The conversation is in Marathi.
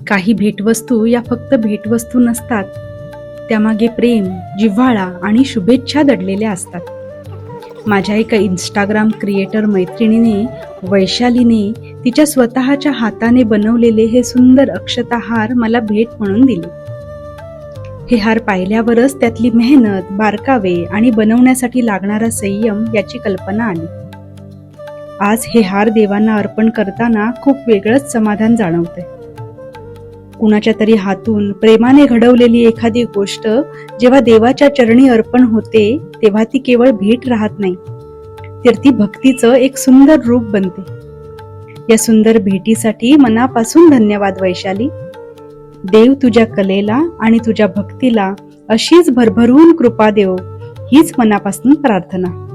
काही भेटवस्तू या फक्त भेटवस्तू नसतात, त्यामागे प्रेम, जिव्हाळा आणि शुभेच्छा दडलेल्या असतात. माझ्या एका इंस्टाग्राम क्रिएटर मैत्रिणीने, वैशालीने, तिच्या स्वतःच्या हाताने बनवलेले हे सुंदर अक्षता हार मला भेट म्हणून दिले. हे हार पाहिल्यावरच त्यातली मेहनत, बारकावे आणि बनवण्यासाठी लागणारा संयम याची कल्पना आली. आज हे हार देवांना अर्पण करताना खूप वेगळंच समाधान जाणवतंय. कुणाच्या तरी हातून प्रेमाने घडवलेली एखादी गोष्ट जेव्हा देवाच्या चरणी अर्पण होते, तेव्हा ती केवळ भेट राहत नाही, तर ती भक्तीचं एक सुंदर रूप बनते. या सुंदर भेटीसाठी मनापासून धन्यवाद वैशाली. देव तुझ्या कलेला आणि तुझ्या भक्तीला अशीच भरभरून कृपा देवो, हीच मनापासून प्रार्थना.